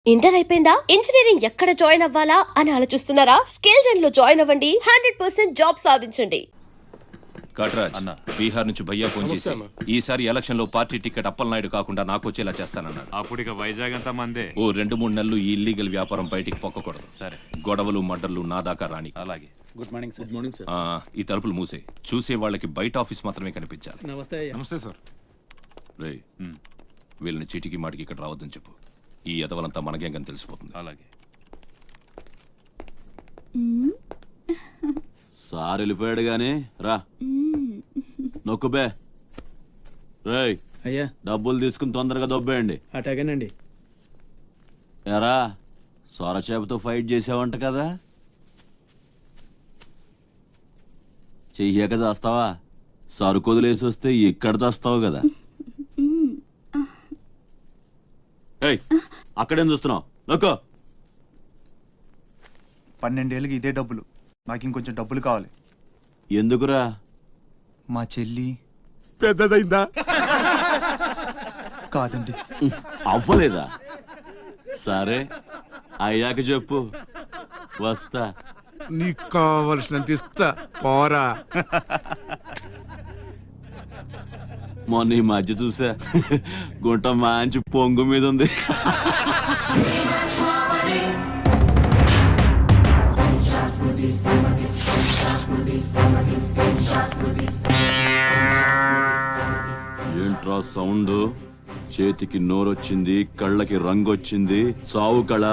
Inter అయిపోయిందా? Engineering ఎక్కడ join అవ్వాలా అని ఆలోచిస్తున్నారా? స్కిల్ జెన్ లో జాయిన్ అవ్వండి. 100% జాబ్ సాధించండి. కట్రాజ్ అన్న బీహార్ నుంచి భయ్యా ఫోన్ చేసి ఈసారి ఎలక్షన్ లో పార్టీ టికెట్ అప్పలనాయుడు కాకుండా నాకు వచ్చేలా చేస్తానన్నాడు. అప్పుడు ఇక వైజాగ్ అంతా మందే. ఓ 2-3 నెలలు ఈ ఇల్లీగల్ వ్యాపారం బయటికి పొక్కకూడదు. సరే, గొడవలు మర్డర్లు నా దాకా రాని. అలాగే. Good morning sir. Good morning sir. ఈ తలుపులు మూసే. చూసే వాళ్ళకి బయట ఆఫీస్ మాత్రమే కనిపించాలి. నమస్తే. నమస్తే సార్. రే వీళ్ళని చీటికి మాటికి ఇక్కడ రావద్దని చెప్పు. ఈ ఎదవలంతా మనకేం తెలిసిపోతుంది. అలాగే. సార్ వెళ్ళిపోయాడు గాని రా నొక్కుబే. రేయ్ అయ్యా డబ్బులు తీసుకుని తొందరగా దొబ్బేయండి. అటాగేనండి. ఎరా సొరచేపతో ఫైట్ చేసావంట కదా, చెయ్యాక చేస్తావా? సరుకొదిలేసి వస్తే ఇక్కడ చేస్తావు కదా. ఏయ్ అక్కడేం చూస్తున్నావు? నొక్కో. 12 ఏళ్ళకి ఇదే డబ్బులు. నాకు ఇంకొంచెం డబ్బులు కావాలి. ఎందుకురా? మా చెల్లి పెద్దదైందా? కాదండి. అవ్వలేదా? సరే అయ్యాక చెప్పు, వస్తా. నీకు కావలసినంత ఇస్తా, పోరా. మొన్న ఈ మధ్య చూసా, గుంట మంచి పొంగు మీద ఉంది. ఏంట్రా సౌండ్? చేతికి నోరొచ్చింది, కళ్ళకి రంగొచ్చింది, చావు కళ.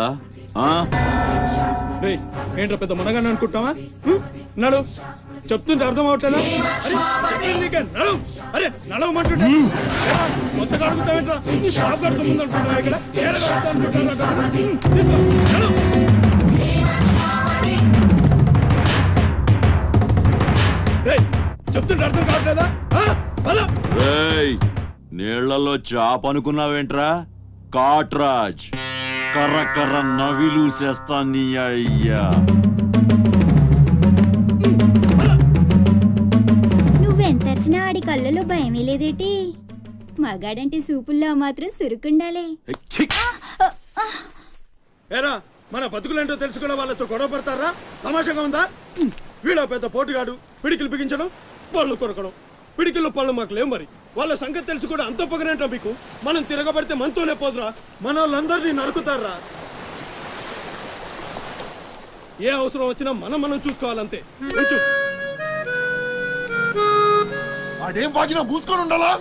ఏంట్రా పెద్ద మనగానే అనుకుంటావా? నడు చెప్తుంటే అర్థం అవట్లేదా? నడు. అరే నడవమంటుంటే కొత్తగా అడుగుతావేంట్రా? షాప్ గారి సంబంధం అనుకుంటున్నావా? ఇక్కడ తీసుకో, నడు. చెప్తుంటే అర్థం కావట్లేదా? రేయ్ నీళ్లలో చాప అనుకున్నావేంట్రా? కాట్రాజ్ కర్ర కర్ర నవిలూసేస్తా నీ అయ్యా. నువ్వెంతర్చినా ఆడి కళ్ళలో భయమే లేదేటి? మగాడంటే సూపుల్లో మాత్రం సురుకుండాలే. ఏరా మన బతుకులేంటో తెలుసు కూడా వాళ్ళతో గొడవ పడతారా? తమాషాగా ఉందా? వీళ్ళ పెద్ద పోటుగాడు, పిడికిలు బిగించడం, పళ్ళు కొరకడం. పిడికిల్లో పళ్ళు మాకు లేవు. మరి వాళ్ళ సంగతి తెలుసు కూడా అంత పొగరేంటో మీకు? మనం తిరగబడితే మనతోనే పోదురా, మన వాళ్ళందరినీ నరుకుతారా? ఏ అవసరం వచ్చినా మనం చూసుకోవాలంతే. అదేం వాగినా మూసుకొని ఉండాలా?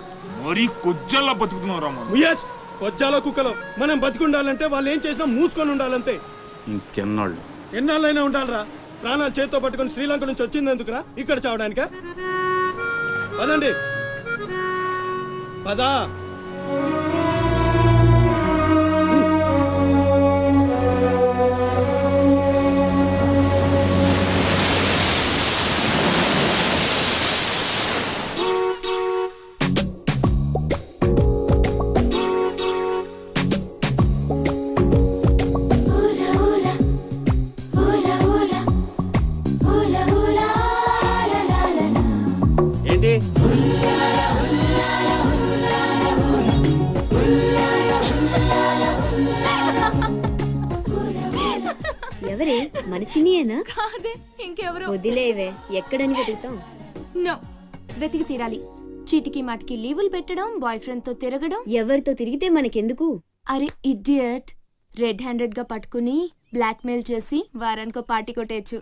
మరీ కొజ్జల్లా బతుకుతున్నావు ముయేష్, కొజ్జాలో కుక్కలో మనం బతికుండాలంటే వాళ్ళు ఏం చేసినా మూసుకొని ఉండాలంతే. ఇంకెన్నాళ్ళు? ఎన్నాళ్ళైనా ఉండాలరా. ప్రాణాలు చేత్తో పట్టుకొని శ్రీలంక నుంచి వచ్చింది ఎందుకురా? ఇక్కడ చావడానిక? పదండి పదా. ఏంటి ఎవరే? మన చిన్నియేనా? కాదే, ఇంకెవరో. వదిలేవే, ఎక్కడని వెతుకుతాం? నో, వెతికి తీరాలి. చీటికి మాటికి లీవులు పెట్టడం, బాయ్ ఫ్రెండ్ తో తిరగడం. ఎవరితో తిరిగితే మనకెందుకు? అరే ఇడియట్, రెడ్ హ్యాండెడ్ గా పట్టుకుని బ్లాక్ మెయిల్ చేసి వారానికో పార్టీ కొట్టేయచ్చు.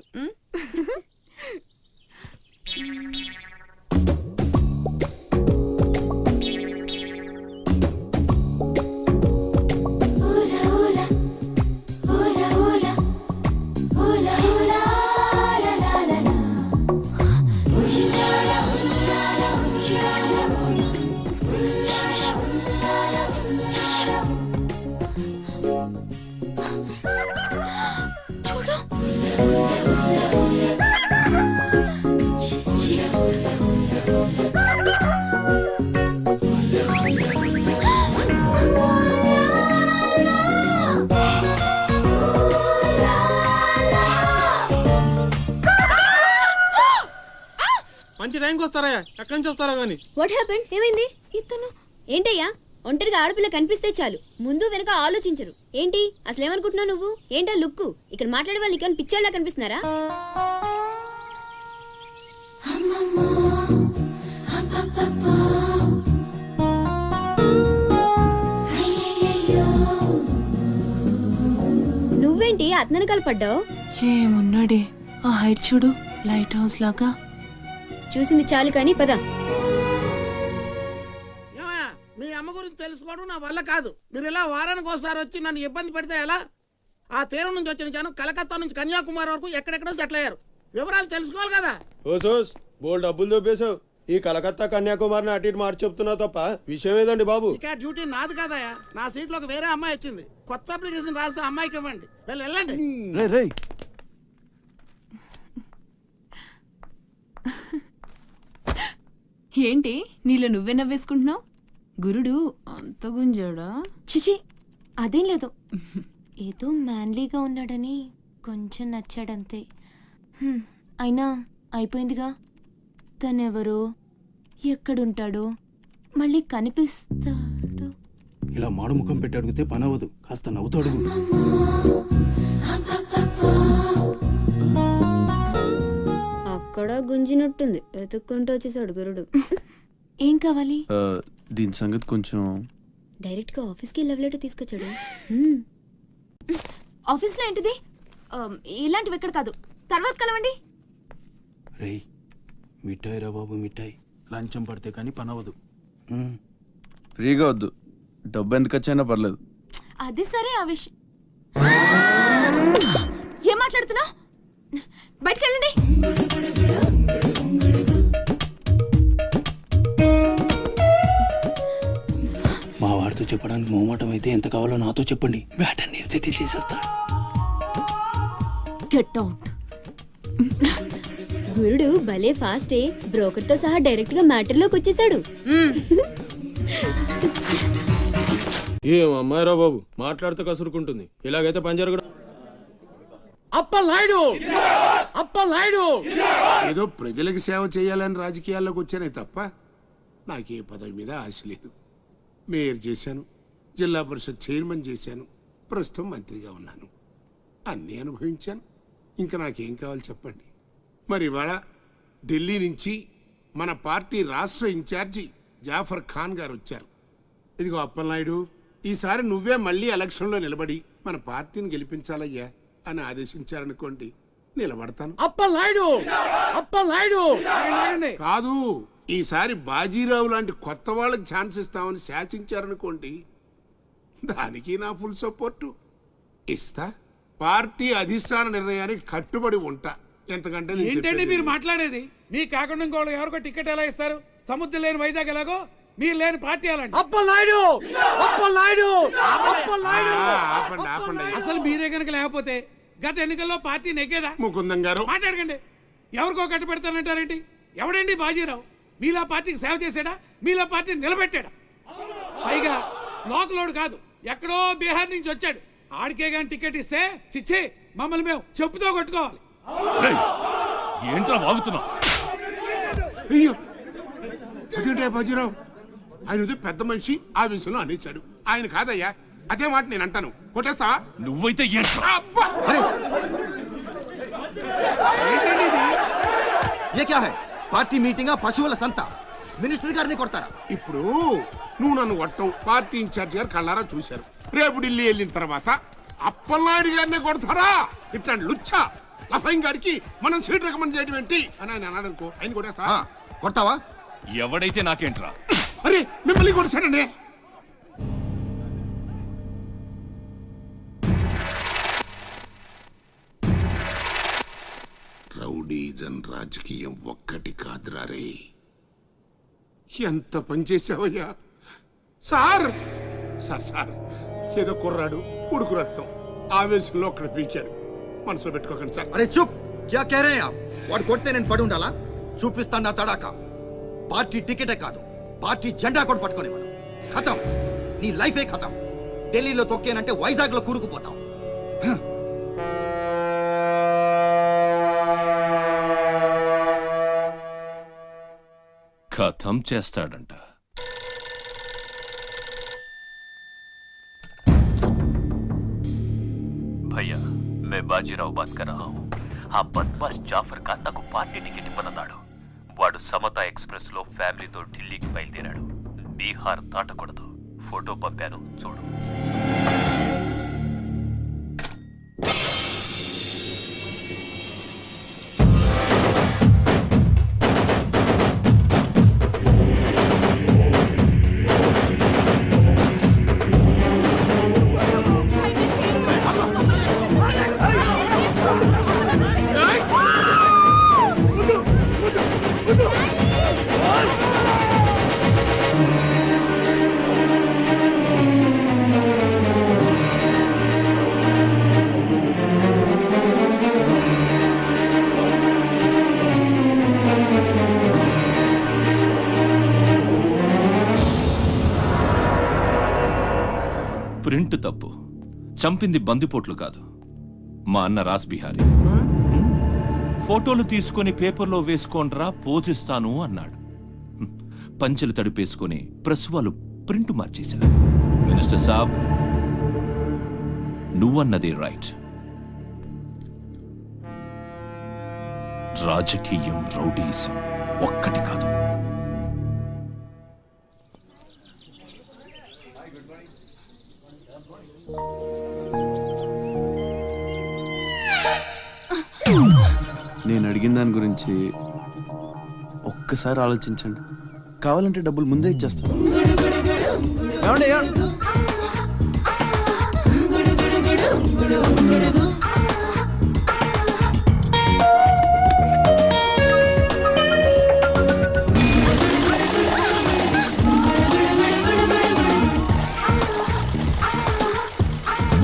మంచి టైంకి వస్తారా? ఎక్కడి నుంచి వస్తారా గానీ? What happened? ఏమైంది? ఇతను ఏంటయ్యా? ఒంటరిగా ఆడపిల్ల కనిపిస్తే చాలు ముందు వెనక ఆలోచించరు. ఏంటి అసలు ఏమనుకుంటున్నావు నువ్వు? ఏంటా లుక్కు? ఇక్కడ మాట్లాడే వాళ్ళు నీకు పిచ్చోళ్ళ కనిపిస్తున్నారా? నువ్వేంటి అతనకాలు పడ్డావు? ఏమున్నాడే ఆ హైట్ చూడు, లైట్ హౌస్ లాగా. చూసింది చాలు కానీ పద. మీ అమ్మ గురించి తెలుసుకోవడం నా వల్ల కాదు. మీరు ఇలా వారానికి ఒకసారి వచ్చి నన్ను ఇబ్బంది పెడితే ఎలా? ఆ తీరం నుంచి వచ్చిన జనం కలకత్తా నుంచి కన్యాకుమారి వరకు ఎక్కడెక్కడో సెటిల్ అయ్యారు. వివరాలు తెలుసుకోవాలి కదా. ఓసోస్ బోల్ డబ్బులు దొబ్బేశావు. ఈ కలకత్తా కన్యాకుమారిని అటు ఇటు మార్చి చెప్తున్నావు తప్ప విషయం ఏదండి బాబు? ఇక డ్యూటీ నాది కదయా. నా సీట్లో ఒక వేరే అమ్మాయి వచ్చింది. కొత్త అప్లికేషన్ రాస్తే అమ్మాయికి ఇవ్వండి. వెళ్ళండి. ఏంటి నీలో నువ్వే నవ్వేసుకుంటున్నావు? గురుడు అంత గుంజాడా? చిచి అదేం లేదు, ఏదో మ్యాన్లీగా ఉన్నాడని కొంచెం నచ్చాడంతే. అయినా అయిపోయిందిగా. తనెవరో, ఎక్కడుంటాడో, మళ్ళీ కనిపిస్తాడు. ఇలా మాడు ముఖం పెట్టి అడిగితే పని అవ్వదు. కాస్త నవ్వుతూ అడుగు. అక్కడ గుంజినట్టుంది, వెతుక్కుంటూ వచ్చేసాడు గురుడు. ఏం కావాలి? దీని సంగతి కొంచెం. డైరెక్ట్ గా ఆఫీస్కి లవ్ లెటర్ తీసుకొచ్చాడు. ఆఫీస్లో ఏంటిది? ఇలాంటివి ఎక్కడ కాదు, తర్వాత కలవండి. రేయ్ మిఠాయి రా బాబు, మిఠాయి. లంచం పడితే కానీ పని అవ్వదు. ఫ్రీగా వద్దు, డబ్బు ఎంత ఖర్చైనా పర్లేదు. అది సరే, ఆ విషయం ఏం మాట్లాడుతున్నావు? బయటకు వెళ్ళండి. మా వాడితో చెప్పడానికి మొహమాటం అయితే ఎంత కావాలో నాతో చెప్పండి. బ్యాటర్ నేను సెటిల్ చేసేస్తా. Get out. గురుడు భలే ఫాస్టే, బ్రోకర్ తో సహా డైరెక్ట్ గా మ్యాటర్ లోకి వచ్చేసాడు. ఏం అమ్మాయిరా బాబు, మాట్లాడితే కసురుకుంటుంది. ఇలాగైతే పని జరగదు. అప్పలనాయుడు, అప్పలనాయుడు. ఏదో ప్రజలకు సేవ చేయాలని రాజకీయాల్లోకి వచ్చానే తప్ప నాకే పదవి మీద ఆశ లేదు. మేయర్ చేశాను, జిల్లా పరిషత్ చైర్మన్ చేశాను, ప్రస్తుతం మంత్రిగా ఉన్నాను. అన్నీ అనుభవించాను. ఇంకా నాకేం కావాలి చెప్పండి. మరి ఇవాళ ఢిల్లీ నుంచి మన పార్టీ రాష్ట్ర ఇన్ఛార్జి జాఫర్ ఖాన్ గారు వచ్చారు. ఇదిగో అప్పలనాయుడు, ఈసారి నువ్వే మళ్ళీ ఎలక్షన్లో నిలబడి మన పార్టీని గెలిపించాలయ్యా అని ఆదేశించారనుకోండి, నిలబడతాను. అప్పలనాయుడు, అప్పలనాయుడు. కాదు, ఈసారి బాజీరావు లాంటి కొత్త వాళ్ళకి ఛాన్స్ ఇస్తామని శాసించారనుకోండి, దానికి నా ఫుల్ సపోర్టు ఇస్తా. పార్టీ అధిష్టాన నిర్ణయానికి కట్టుబడి ఉంటా. ఎంతకంటే నేను ఏంటండి చెప్పేది మీరు లేదు. మాట్లాడేది? మీ కాకుండా ఇంకోళ్ళు ఎవరికో టికెట్ ఎలా ఇస్తారు? సముద్రం లేని వైజాగ్ ఎలాగో మీరు లేని పార్టీ అలాంటి. అప్పలనాయుడు, అప్పలనాయుడు, అప్పలనాయుడు. ఆపండి, ఆపండి. అసలు మీరే కనుక లేకపోతే గత ఎన్నికల్లో పార్టీ నెగ్గేదా? ముకుందం గారు, మాట్లాడకండి. ఎవరికో కట్టు పెడతానంటారేంటి? ఎవడండి బాజీరావు? మీలా పార్టీకి సేవ చేశాడా? మీలా పార్టీని నిలబెట్టాడా? పైగా లోకలోడు కాదు, ఎక్కడో బీహార్ నుంచి వచ్చాడు. ఆడికే గాని టికెట్ ఇస్తే చిచ్చి మమ్మల్ని మేము చెప్పుతో కొట్టుకోవాలి. ఏంట్రా వాగుతున్నావు? అయ్యో అదేంటే బాజీరావు, ఆయన ఏదో పెద్ద మనిషి ఆ విషయంలో అనేచ్చాడు. ఆయన కాదయ్యా, అదే మాట నేను అంటాను. కొట్టేస్తా. నువ్వైతే ఏంట్రా? అబ్బా! పార్టీ మీటింగ్ పశువుల సంత, మినిస్టర్ గారిని కొడతారా? ఇప్పుడు నువ్వు నన్ను కొట్టం పార్టీ ఇన్ఛార్జ్ గారు కళ్ళారా చూశారు. రేపు ఢిల్లీ వెళ్ళిన తర్వాత అప్పలనాయుడు గారిని కొడతారా? ఇట్లాంటి లుచ్చా లఫైన్ గారికి మనం సీట్ రికమెండ్ చేయడం ఏంటి అని ఆయన అన్నాడు అనుకో, ఆయన కొట్టేస్తా. కొడతావా? ఎవడైతే నాకేంట్రా? అరే మిమ్మల్ని కొట్టేశాడండి. రౌడీజన్ రాజకీయం ఒక్కటి కాదురా రే. ఎంత పనిచేసావయ్యా సార్. సార్ ఏదో కుర్రాడు, ఉడుకు రక్తం, ఆవేశంలో ఒక్కడ పీకాడు. మనసులో పెట్టుకోకండి సార్. అరే చూప్, క్యా కహ రహే ఆప్? వాడు కొడితే నేను పడి ఉండాలా? చూపిస్తాను నా తడాక. పార్టీ టికెటే కాదు, పార్టీ జెండా కూడా పట్టుకునేవాడు. ఖతం, నీ లైఫే ఖతం. ఢిల్లీలో తొక్కేనంటే వైజాగ్ లో కూరుకుపోతాం. ఖతం చేస్తాడంట. भैया मैं बाजीराव बात कर रहा हूँ ఆ బద్మాస్ జాఫర్ ఖాన్ నాకు పార్టీ టికెట్ ఇవ్వనన్నాడు. వాడు సమతా ఎక్స్ప్రెస్ లో ఫ్యామిలీతో ఢిల్లీకి బయలుదేరాడు. బీహార్ దాటకూడదు. ఫోటో పంపాను చూడు. ప్రింట్ తప్పు. చంపింది బందిపోట్లు కాదు, మా అన్న రాస్ బిహారీ. ఫోటోలు తీసుకొని పేపర్లో వేసుకోండ్రా పోజిస్తాను అన్నాడు. పంచెలు తడిపేసుకొని ప్రెస్ వాళ్ళు ప్రింట్ మార్చేశారు. మినిస్టర్ సాబ్, నువ్వన్నది రైట్. రాజకీయం రౌడీసం ఒక్కటి కాదు. నేను అడిగిన దాని గురించి ఒక్కసారి ఆలోచించండి. కావాలంటే డబ్బులు ముందే ఇచ్చేస్తాను.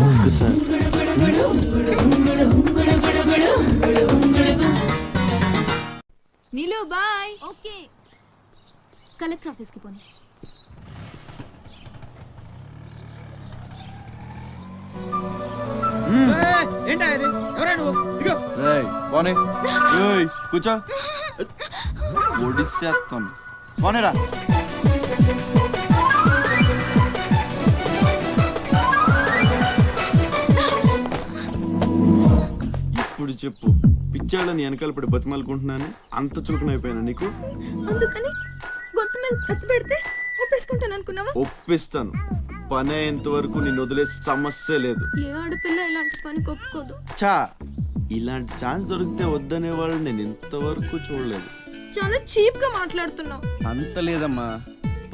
ఒక్కసారి నీలు బాయ్. ఓకే, కలెక్టర్ ఆఫీస్కి పోనీ. కూర్చో, ఒడిసేస్తాం. పోనేరా. ఇప్పుడు చెప్పు, పిచ్చాళ్ళని వెనకాల పడి బతిమాలుకుంటున్నాను, అంత చులకనైపోయాను నీకు? అందుకని గొంతు మీద కత్తి పెడితే ఒప్పేసుకుంటాను అనుకున్నావా? ఒప్పిస్తాను. పని అయ్యేంత వరకు నిన్ను వదిలే సమస్య లేదు. ఏ ఆడపిల్ల ఇలాంటి పని ఒప్పుకోదు. చా, ఇలాంటి ఛాన్స్ దొరికితే వద్దనే వాళ్ళు నేను ఇంతవరకు చూడలేదు. చాలా చీప్ గా మాట్లాడుతున్నావు. అంత లేదమ్మా,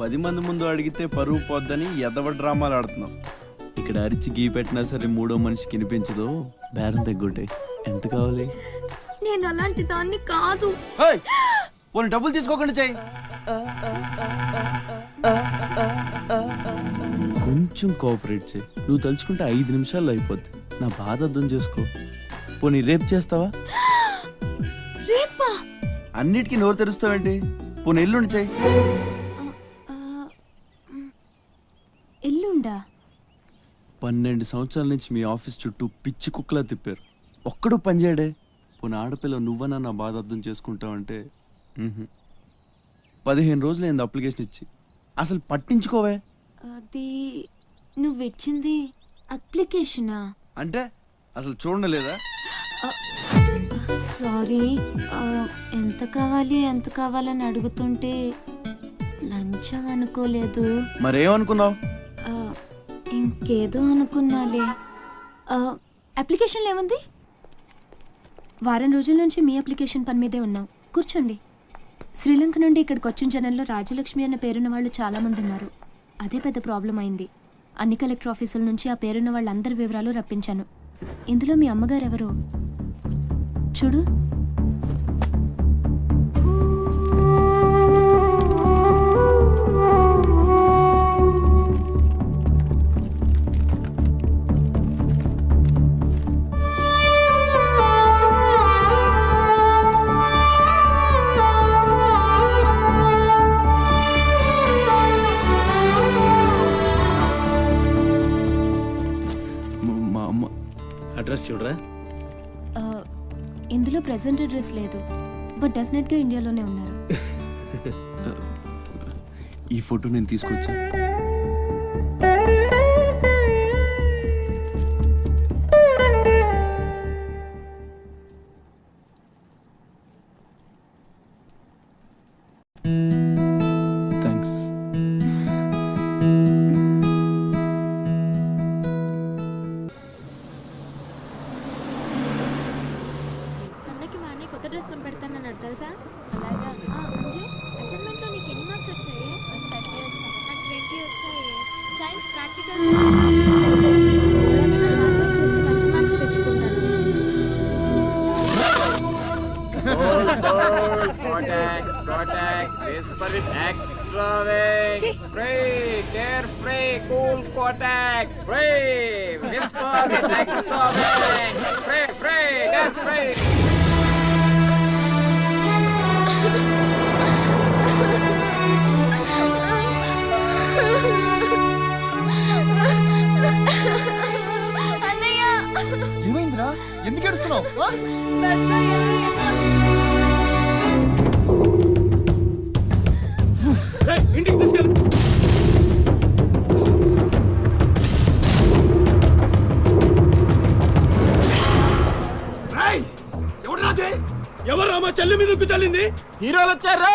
10 మంది ముందు అడిగితే పరువు పోద్దని ఎదవ డ్రామాలు ఆడుతున్నావు. ఇక్కడ అరిచి గీ పెట్టినా సరే మూడో మనిషికి వినిపించదు. బేరం తగ్గుంటే ఎంత కావాలి? నేను అలాంటి దాన్ని కాదు. పోనీ డబ్బులు తీసుకోకుండా చెయ్యి. కొంచెం కోఆపరేట్ చేయి. నువ్వు తలుచుకుంటే 5 నిమిషాల్లో అయిపోద్ది. నా బాధ అర్థం చేసుకో. పోనీ రేపు చేస్తావా? రేపా? అన్నిటికీ నోరు తెరుస్తావేంటి? పోనీ ఎల్లుండి చెయ్యి. ఎల్లుండా? 12 సంవత్సరాల నుంచి మీ ఆఫీస్ చుట్టూ పిచ్చి కుక్కలా తిప్పారు, ఒక్కడు పనిచేయడే. పోనీ ఆడపిల్ల నువ్వన్నా నా బాధ అర్థం చేసుకుంటావంటే 15 రోజులు అయింది అప్లికేషన్ ఇచ్చి, అసలు పట్టించుకోవే. అది నువ్వు ఇచ్చింది అప్లికేషనా? అంటే అసలు చూడలేదా? సారీ, ఎంత కావాలని అడుగుతుంటే లంచం అనుకోలేదు. మరేమనుకున్నావు? ఇంకేదో అనుకున్నాలే. అప్లికేషన్లో ఏముంది? వారం రోజుల నుంచి మీ అప్లికేషన్ పని మీదే ఉన్నాం. కూర్చోండి. శ్రీలంక నుండి ఇక్కడికి వచ్చిన జనంలో రాజలక్ష్మి అన్న పేరున్న వాళ్ళు చాలామంది ఉన్నారు. అదే పెద్ద ప్రాబ్లం అయింది. అన్ని కలెక్టర్ ఆఫీసుల నుంచి ఆ పేరున్న వాళ్ళందరి వివరాలు రప్పించాను. ఇందులో మీ అమ్మగారు ఎవరో చూడు. అడ్రస్ చూడరా. ఇందులో ప్రెసెంట్ అడ్రస్ లేదు, బట్ డెఫినెట్గా ఇండియాలోనే ఉన్నారు. ఈ ఫోటో నేను తీసుకొచ్చా. వేసుకొని పెడతానన్నాడు తెలుసా? అలాగా అసైన్మెంట్లో నీకు ఎన్ని మార్క్స్ వచ్చాయి? 30 వచ్చాయి. నాకు 20 వచ్చాయి. సైన్స్ ప్రాక్టికల్ చేసి మంచి మార్క్స్ తెచ్చుకుంటాను. అన్నయ్య ఏమైందిరా ఎందుకు ఏడుస్తున్నావు ఇంటికి తీసుకెళ్ళు. ఎవరు రామా చెల్లి మీద ఉక్కు చల్లింది? హీరోలు వచ్చారు.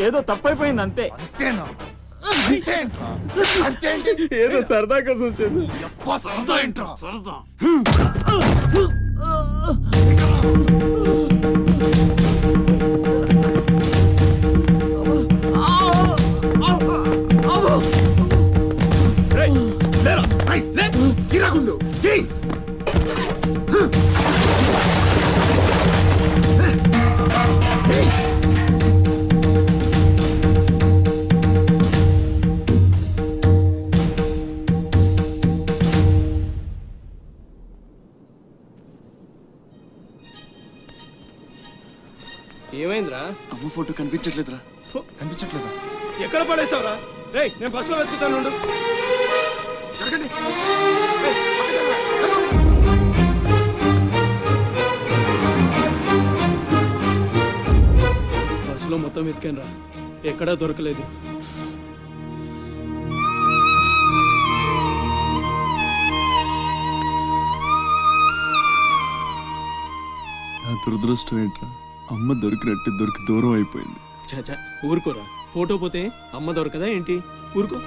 ఏదో తప్పైపోయింది అంతే. అంతేనా ఏదో సరదా కోసం వచ్చింది. సరదా ఏంట్రా సరదా గిరాగుండు ఏమైందిరా? అమ్మ ఫోటో కనిపించట్లేదురా. కనిపించట్లేదా? ఎక్కడ పడేసావురా? రేయ్ నేను బస్సులో వెతుకుతాను. జరగండి. బస్సులో మొత్తం వెతికాను రా, ఎక్కడా దొరకలేదు. నా దురదృష్టం ఏంట్రా, అమ్మ దొరికి దూరం అయిపోయింది. చాచా ఊరుకోరా, ఫోటో పోతే అమ్మ దొరకదా ఏంటి? ఊరుకో.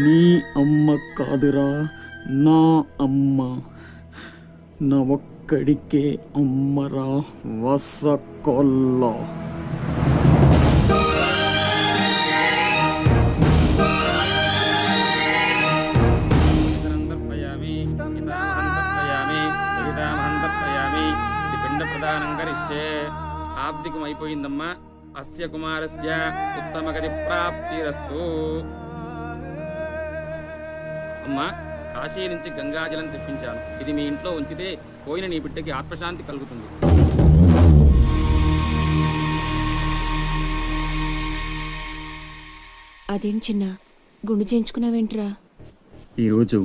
నీ అమ్మ కాదురా, నా అమ్మ. నా ఒక్కడికే అమ్మరా వసకొల్ల. ఆబ్దికం అయిపోయిందమ్మా. అస్య కుమారస్య ఉత్తమగతి ప్రాప్తిరస్తు. అమ్మా, కాశీ నుంచి గంగాజలం తెప్పించాను. ఇది మీ ఇంట్లో ఉంచితే పోయిన నీ బిడ్డకి ఆత్మశాంతి కలుగుతుంది. అదేం చిన్న గుండు చేయించుకున్నావేంట్రా? ఈరోజు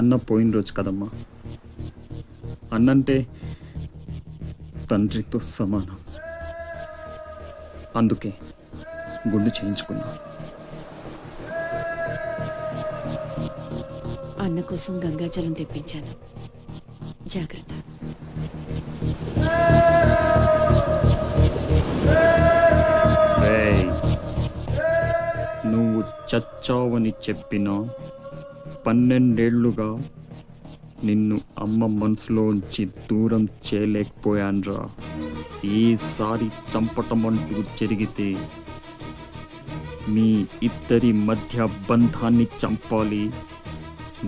అన్న పోయిన రోజు కదమ్మా. అన్నంటే తండ్రితో సమానం. అందుకే గుండు చేయించుకున్నా. అన్న కోసం గంగాజలం తెప్పించాను, జాగ్రత్త. నువ్వు చచ్చావని చెప్పిన 12 ఏళ్లుగా నిన్ను అమ్మ మనసులోంచి దూరం చేయలేకపోయాన్రా. ఈసారి చంపటం అంటూ జరిగితే మీ ఇద్దరి మధ్య బంధాన్ని చంపాలి,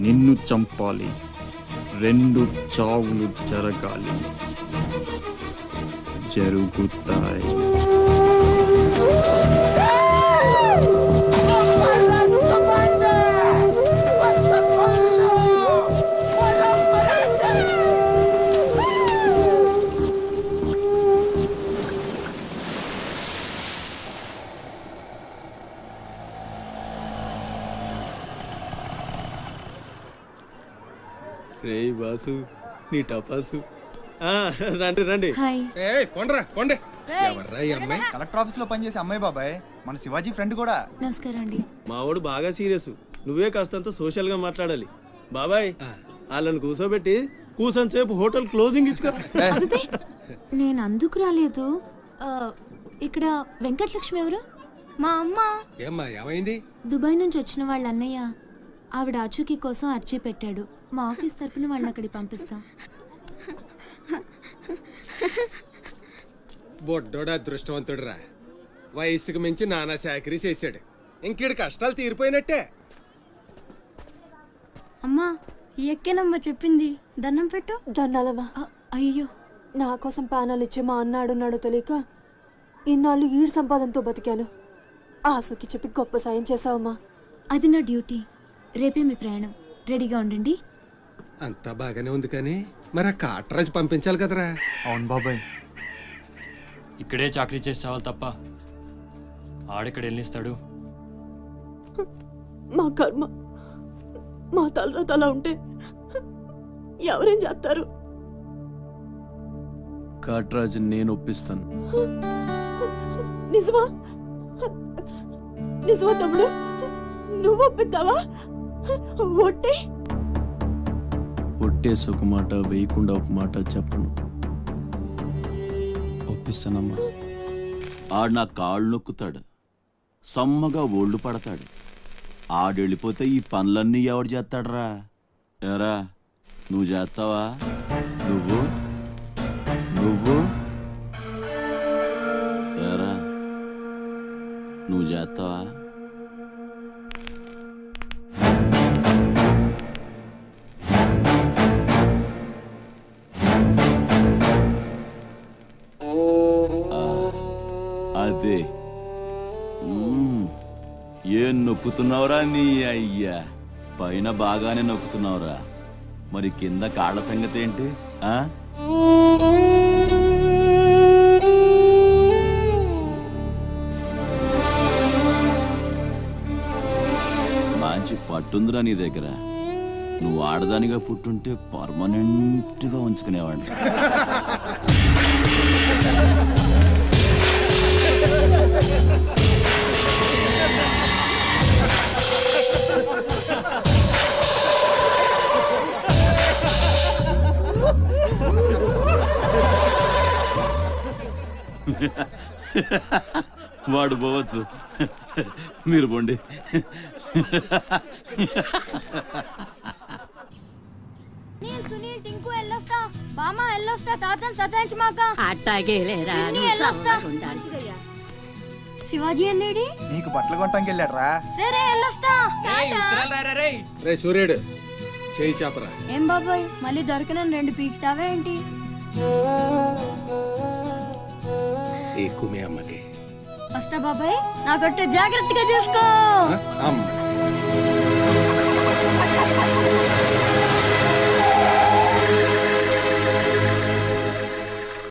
నిన్ను చంపాలి, 2 చావులు జరగాలి, జరుగుతాయి. రే బాసు నీ టపాసు రండి రండి. హాయ్. కొండ్రా కొండే ఎవర్రా ఈ అమ్మాయి? కలెక్టర్ ఆఫీస్ లో పనిచేసే అమ్మాయి బాబాయ్, మన శివాజీ ఫ్రెండ్ కూడా. నమస్కారం అండి. మావాడు బాగా సీరియస్, నువ్వే కాస్తంత సోషల్ గా మాట్లాడాలి. బాబాయ్ వాళ్ళని కూర్చోబెట్టి కూర్చొని సేపు హోటల్ క్లోజింగ్ ఇచ్చుకో. అబ్బే, నేను అందుకు రాలేదు. ఇక్కడ వెంకటలక్ష్మి ఎవరు? మా అమ్మ. ఏమ్మా ఏమైంది? దుబాయ్ నుంచి వచ్చిన వాళ్ళ అన్నయ్య ఆవిడ ఆచూకీ కోసం అర్జీ పెట్టాడు. మా ఆఫీస్ తరపున వాళ్ళని అక్కడికి పంపిస్తాం. బొడ్డోడు అదృష్టవంతుడురా, వయసుకు మించి నానా చాకరీ చేశాడు. ఇంకేడు కష్టాలు తీరిపోయినట్టే. అమ్మా ఎక్కేనమ్మా చెప్పింది, దండం పెట్టు. దండాలమ్మా. అయ్యో, నా కోసం ప్యానాలు ఇచ్చే మా అన్న ఆడున్నాడో తెలియక ఇన్నాళ్ళు ఈడు సంపాదనతో బతికాను. ఆసుకి చెప్పి గొప్ప సాయం చేసావమ్మా. అది నా డ్యూటీ. రేపే మీ ప్రయాణం, రెడీగా ఉండండి. అంతా బాగానే ఉంది కానీ మరి ఆ కాట్రాజ్ పంపించాలి కదరా. అవును బాబాయ్. ఇక్కడే చాకరీ చేసి చావాలి తప్ప ఆడెక్కడ వెళ్ళిస్తాడు? మా కర్మ, మా తలరాత అలా ఉంటే ఎవరేం చేస్తారు? కాట్రాజు నేను ఒప్పిస్తాను. నిజమా? నిజమా తమ్ముడు? నువ్వు ఒప్పిద్దావా? ఒట్టే ఒట్టేసి ఒక మాట, వేయకుండా ఒక మాట చెప్పను. ఒప్పిస్తానమ్మా. ఆడు నా కాళ్ళు నొక్కుతాడు, సమ్మగా ఒళ్ళు పడతాడు. ఆడెళ్ళిపోతే ఈ పనులన్నీ ఎవడు చేస్తాడరా? ఎరా నువ్వు చేస్తావా? నువ్వు నువ్వు ఎరా నువ్వు చేస్తావా? అదే ఏం నొక్కుతున్నావురా నీ అయ్యా? పైన బాగానే నొక్కుతున్నావురా, మరి కింద కాళ్ళ సంగతి ఏంటి? మంచి పట్టుందిరా నీ దగ్గర. నువ్వు ఆడదానిగా పుట్టుంటే పర్మనెంట్గా ఉంచుకునేవాడిని. వాడు పోవచ్చు, మీరు పోండి. నేను సునీల్ టింకు ఎల్లొస్తా, బామ్మ ఎల్లొస్తా, తాతని సతాయించమాక. అట్టాగేలేరా. ఎల్లొస్తా. శివాజీ అన్నేడి? నీకు బట్టలు కొట్టడానికి వెళ్ళాడ్రా. సరే ఎల్లొస్తా. రే సూర్యుడు చేయి చాపరా. ఏం బాబాయ్ మళ్ళీ దొరకనని 2 పీకుతావా ఏంటి? ఎక్కువే అమ్మకి. వస్తా బాబాయ్, నా గొట్టు జాగ్రత్తగా చూసుకో. అమ్మ